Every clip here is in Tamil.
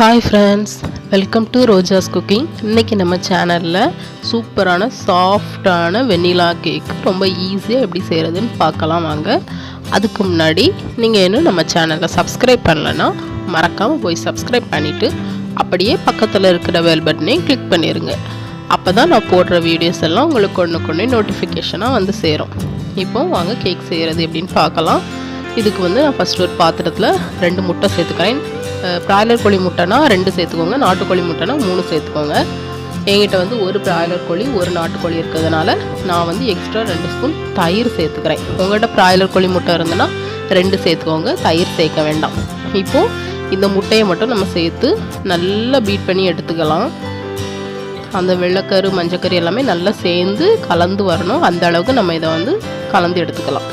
Hi friends, welcome to Roja's cooking. இன்றைக்கி நம்ம சேனலில் சூப்பரான சாஃப்டான வெண்ணிலா கேக் ரொம்ப ஈஸியாக எப்படி செய்கிறதுன்னு பார்க்கலாம் வாங்க. அதுக்கு முன்னாடி நீங்கள் இன்னும் நம்ம சேனலை சப்ஸ்கிரைப் பண்ணலைன்னா மறக்காமல் போய் சப்ஸ்கிரைப் பண்ணிவிட்டு அப்படியே பக்கத்தில் இருக்கிற பெல் பட்டனையும் கிளிக் பண்ணிடுங்க. அப்போ தான் நான் போடுற வீடியோஸ் எல்லாம் உங்களுக்கு ஒன்று நோட்டிஃபிகேஷனாக வந்து சேரும். இப்போ வாங்க கேக் செய்கிறது எப்படின்னு பார்க்கலாம். இதுக்கு நான் ஃபஸ்ட்டு ஒரு பாத்திரத்தில் 2 முட்டை சேர்த்துக்கிறேன். பிராய்லர் கோழி முட்டைனா 2 சேர்த்துக்கோங்க, நாட்டுக்கோழி முட்டைனா 3 சேர்த்துக்கோங்க. என்கிட்ட ஒரு பிராய்லர் கோழி ஒரு நாட்டுக்கோழி இருக்கிறதுனால நான் எக்ஸ்ட்ரா 2 ஸ்பூன் தயிர் சேர்த்துக்கிறேன். உங்கள்கிட்ட பிராய்லர் கோழி முட்டை இருந்ததுன்னா 2 சேர்த்துக்கோங்க, தயிர் சேர்க்க வேண்டாம். இப்போது இந்த முட்டையை மட்டும் நம்ம சேர்த்து நல்லா பீட் பண்ணி எடுத்துக்கலாம். அந்த வெள்ளைக்கரு மஞ்சக்கரு எல்லாமே நல்லா சேர்ந்து கலந்து வரணும். அந்த அளவுக்கு நம்ம இதை கலந்து எடுத்துக்கலாம்.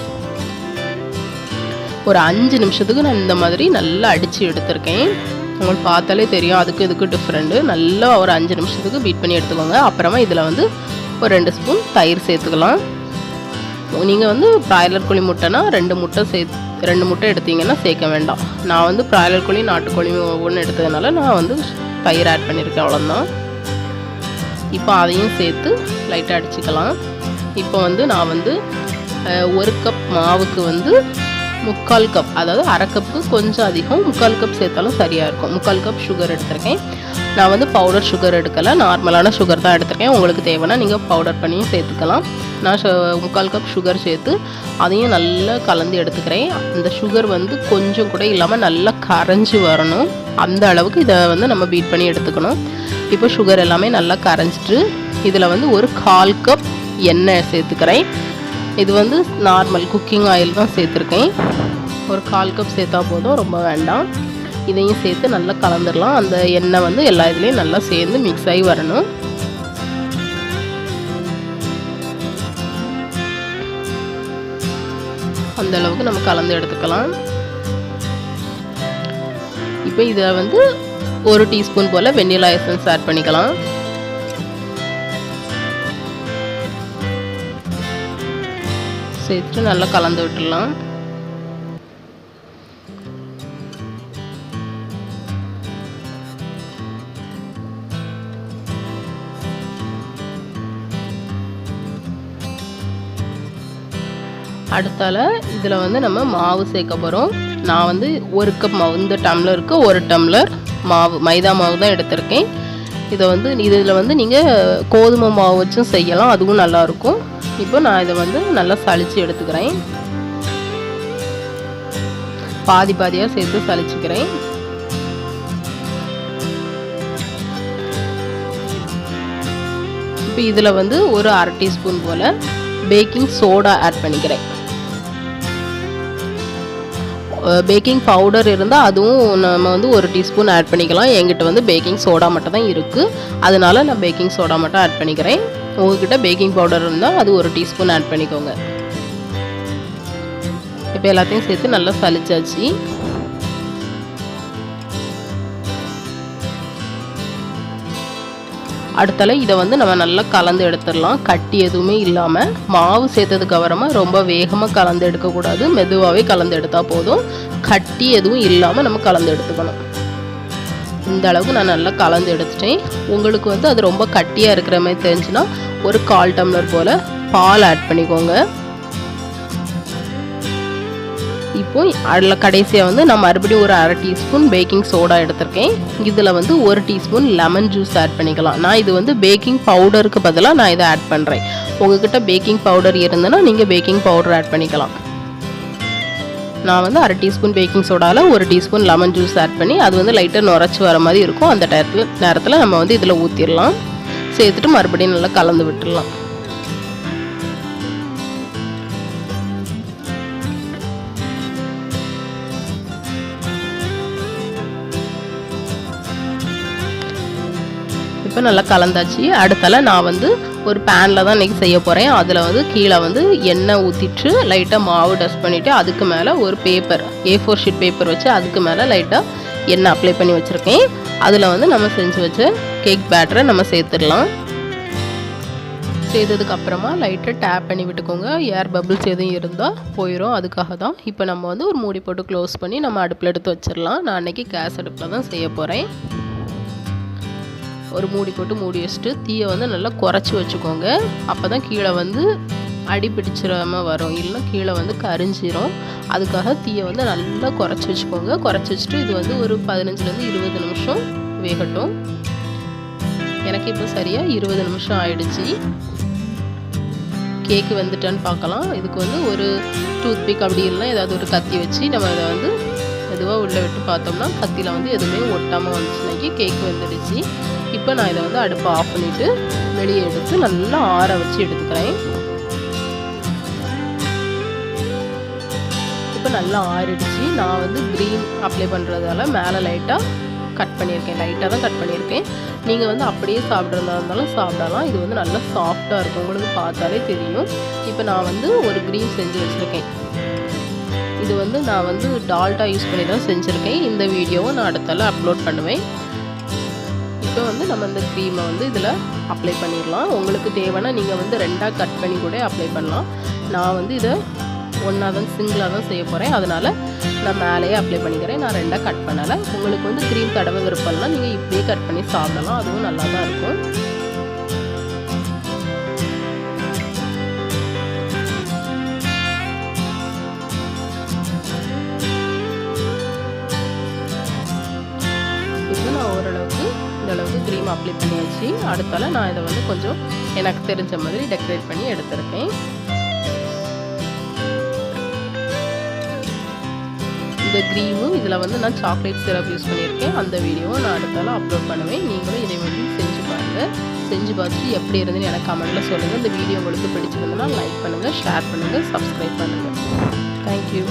ஒரு 5 நிமிஷத்துக்கு நான் இந்த மாதிரி நல்லா அடித்து எடுத்திருக்கேன். உங்களுக்கு பார்த்தாலே தெரியும் அதுக்கு இதுக்கு டிஃப்ரெண்ட்டு. நல்லா ஒரு 5 நிமிஷத்துக்கு பீட் பண்ணி எடுத்துக்கோங்க. அப்புறமா இதில் ஒரு 2 ஸ்பூன் தயிர் சேர்த்துக்கலாம். நீங்கள் பிராய்லர் கோழி முட்டைனா 2 முட்டை எடுத்தீங்கன்னா சேர்க்க வேண்டாம். நான் பிராய்லர் கோழி நாட்டுக்கோழி ஒவ்வொன்று எடுத்ததுனால நான் தயிர் ஆட் பண்ணியிருக்கேன், அவ்வளோதான். இப்போ அதையும் சேர்த்து லைட்டாக அடிச்சுக்கலாம். இப்போ நான் 1 கப் மாவுக்கு 3/4 கப், அதாவது அரை கப்பு கொஞ்சம் அதிகம், 3/4 கப் சேர்த்தாலும் சரியாக இருக்கும். 3/4 கப் சுகர் எடுத்திருக்கேன். நான் பவுடர் சுகர் எடுக்கலை, நார்மலான சுகர் தான் எடுத்திருக்கேன். உங்களுக்கு தேவைன்னா நீங்கள் பவுடர் பண்ணியும் சேர்த்துக்கலாம். நான் 3/4 கப் சுகர் சேர்த்து அதையும் நல்லா கலந்து எடுத்துக்கிறேன். அந்த சுகர் கொஞ்சம் கூட இல்லாமல் நல்லா கரைஞ்சி வரணும். அந்த அளவுக்கு இதை நம்ம பீட் பண்ணி எடுத்துக்கணும். இப்போ சுகர் எல்லாமே நல்லா கரைஞ்சிட்டு இதில் ஒரு 1/4 கப் எண்ணெய் சேர்த்துக்கிறேன். இது நார்மல் குக்கிங் ஆயில் தான் சேர்த்துருக்கேன். ஒரு 1/4 கப் சேர்த்தா போதும், ரொம்ப வேண்டாம். இதையும் சேர்த்து நல்லா கலந்துடலாம். அந்த எண்ணெய் எல்லா இதுலேயும் நல்லா சேர்ந்து மிக்ஸ் ஆகி வரணும். அந்த அளவுக்கு நம்ம கலந்து எடுத்துக்கலாம். இப்போ இதை 1 டீஸ்பூன் போல் வெண்ணிலா எசன்ஸ் ஆட் பண்ணிக்கலாம். சேர்த்துட்டு நல்லா கலந்து விட்டுடலாம். அடுத்தால இதில் நம்ம மாவு சேர்க்க போகிறோம். நான் 1 கப் மாவு, இந்த டம்ளருக்கு 1 டம்ளர் மாவு, மைதா மாவு தான் எடுத்திருக்கேன். இதை இதில் நீங்கள் கோதுமை மாவு வச்சும் செய்யலாம், அதுவும் நல்லாயிருக்கும். இப்போ நான் இதை நல்லா சளிச்சு எடுத்துக்கிறேன். பாதி பாதியாக சேர்த்து சளிச்சுக்கிறேன். இப்போ இதில் ஒரு அரை டீஸ்பூன் போல் பேக்கிங் சோடா ஆட் பண்ணிக்கிறேன். பேக்கிங் பவுடர் இருந்தால் அதுவும் நம்ம 1 டீஸ்பூன் ஆட் பண்ணிக்கலாம். என்கிட்ட பேக்கிங் சோடா மட்டும் தான் இருக்குது, அதனால நான் பேக்கிங் சோடா மட்டும் ஆட் பண்ணிக்கிறேன். உங்கள்கிட்ட பேக்கிங் பவுடர் இருந்தால் அது 1 டீஸ்பூன் ஆட் பண்ணிக்கோங்க. இப்போ எல்லாத்தையும் சேர்த்து நல்லா சளிச்சாச்சு. அடுத்தால இதை நம்ம நல்லா கலந்து எடுத்துடலாம். கட்டி எதுவுமே இல்லாமல் மாவு சேர்த்ததுக்கு அப்புறமா ரொம்ப வேகமாக கலந்து எடுக்கக்கூடாது, மெதுவாகவே கலந்து எடுத்தால் போதும். கட்டி எதுவும் இல்லாமல் நம்ம கலந்து எடுத்துக்கணும். இந்த அளவுக்கு நான் நல்லா கலந்து எடுத்துட்டேன். உங்களுக்கு அது ரொம்ப கட்டியாக இருக்கிற மாதிரி தெரிஞ்சுன்னா ஒரு 1/4 டம்ளர் போல் பால் ஆட் பண்ணிக்கோங்க. இப்போ அதில் கடைசியாக நான் மறுபடியும் ஒரு அரை டீஸ்பூன் பேக்கிங் சோடா எடுத்திருக்கேன். இதில் 1 டீஸ்பூன் லெமன் ஜூஸ் ஆட் பண்ணிக்கலாம். நான் இது பேக்கிங் பவுடருக்கு பதிலாக நான் இதை ஆட் பண்ணுறேன். உங்கள்கிட்ட பேக்கிங் பவுடர் இருந்ததுன்னா நீங்கள் பேக்கிங் பவுடர் ஆட் பண்ணிக்கலாம். நான் அரை டீஸ்பூன் பேக்கிங் சோடாவில் 1 டீஸ்பூன் லெமன் ஜூஸ் ஆட் பண்ணி அது லைட்டாக நுரைச்சி வர மாதிரி இருக்கும். அந்த நேரத்தில் நம்ம இதில் ஊற்றிடலாம். சேர்த்துட்டு மறுபடியும் நல்லா கலந்து விட்டுடலாம். இப்போ நல்லா கலந்தாச்சு. அடுத்தால நான் ஒரு பேனில் தான் இன்றைக்கி செய்ய போகிறேன். அதில் கீழே எண்ணெய் ஊற்றிட்டு லைட்டாக மாவு டஸ்ட் பண்ணிவிட்டு அதுக்கு மேலே ஒரு பேப்பர், A4 ஷீட் பேப்பர் வச்சு அதுக்கு மேலே லைட்டாக எண்ணெய் அப்ளை பண்ணி வச்சுருக்கேன். அதில் நம்ம செஞ்சு வச்ச கேக் பேட்டரை நம்ம சேர்த்துடலாம். செய்ததுக்கு அப்புறமா லைட்டாக டேப் பண்ணி விட்டுக்கோங்க. ஏர் பபிள்ஸ் எதுவும் இருந்தால் போயிடும். அதுக்காக தான். இப்போ நம்ம வந்து ஒரு மூடி போட்டு க்ளோஸ் பண்ணி நம்ம அடுப்பில் எடுத்து வச்சிடலாம். நான் அன்றைக்கி கேஸ் அடுப்பில் தான் செய்ய போகிறேன். ஒரு மூடி போட்டு மூடி வச்சுட்டு தீயை வந்து நல்லா குறைச்சி வச்சுக்கோங்க. அப்போ தான் கீழே வந்து அடி பிடிச்சிடாமல் வரும், இல்லைன்னா கீழே வந்து கரிஞ்சிரும். அதுக்காக தீயை வந்து நல்லா குறைச்சி வச்சுக்கோங்க. குறைச்சி வச்சுட்டு இது வந்து ஒரு 15லேருந்து 20 நிமிஷம் வேகட்டும். எனக்கு இப்போ சரியாக 20 நிமிஷம் ஆயிடுச்சு. கேக்கு வந்துட்டான்னு பார்க்கலாம். இதுக்கு வந்து ஒரு டூத்பிக் அப்படி இல்லைனா ஏதாவது ஒரு கத்தி வச்சு நம்ம அதை வந்து மெதுவாக உள்ளே விட்டு பார்த்தோம்னா கத்தியில் வந்து எதுவுமே ஒட்டாமல் வந்துச்சுனாக்கி கேக்கு வந்துடுச்சு. இப்போ நான் இதை வந்து அடுப்பை ஆஃப் பண்ணிவிட்டு வெளியே எடுத்து நல்லா ஆற வச்சு எடுத்துக்கிறேன். இப்போ நல்லா ஆறிடுச்சு. நான் வந்து க்ரீன் அப்ளை பண்ணுறதால மேலே லைட்டாக கட் பண்ணியிருக்கேன். லைட்டாக தான் கட் பண்ணியிருக்கேன். நீங்கள் வந்து அப்படியே சாப்பிட்றதா இருந்தாலும் சாப்பிடலாம். இது வந்து நல்லா சாஃப்டாக இருக்கும், உங்களுக்கு பார்த்தாலே தெரியும். இப்போ நான் வந்து ஒரு க்ரீம் செஞ்சு வச்சுருக்கேன். இது வந்து நான் வந்து டால்டா யூஸ் பண்ணி தான் செஞ்சுருக்கேன். இந்த வீடியோவை நான் அடுத்தால அப்லோட் பண்ணுவேன். இப்போ வந்து நம்ம இந்த க்ரீமை வந்து இதில் அப்ளை பண்ணிடலாம். உங்களுக்கு தேவைன்னா நீங்கள் வந்து 2ஆக கட் பண்ணி கூட அப்ளை பண்ணலாம். நான் வந்து இதை ஒன்றா தான் சிங்கிளாக தான் செய்ய போகிறேன். அதனால் நான் மேலேயே அப்ளை பண்ணிக்கிறேன். நான் 2ஆக கட் பண்ணலை. உங்களுக்கு வந்து க்ரீம் தடவை விருப்பம்லாம் நீங்கள் இப்படியே கட் பண்ணி சாப்பிடலாம். அதுவும் நல்லா தான் இருக்கும். இப்போ நான் ஓரளவுக்கு இந்த அளவுக்கு க்ரீம் அப்ளை பண்ணியாச்சு. அடுத்தால நான் இதை வந்து கொஞ்சம் எனக்கு தெரிஞ்ச மாதிரி டெக்கரேட் பண்ணி எடுத்திருக்கேன். இந்த க்ரீமும் இதில் வந்து நான் சாக்லேட் சிரப் யூஸ் பண்ணியிருக்கேன். அந்த வீடியோவை நான் அடுத்தால அப்லோட் பண்ணுவேன். நீங்களும் இதே மாதிரி செஞ்சு பாருங்கள். செஞ்சு பார்த்துட்டு எப்படி இருந்துன்னு எனக்கு கமெண்ட்டில் சொல்லுங்கள். இந்த வீடியோ உங்களுக்கு பிடிச்சிருந்ததுன்னா லைக் பண்ணுங்கள், ஷேர் பண்ணுங்கள், சப்ஸ்கிரைப் பண்ணுங்கள். தேங்க்யூ.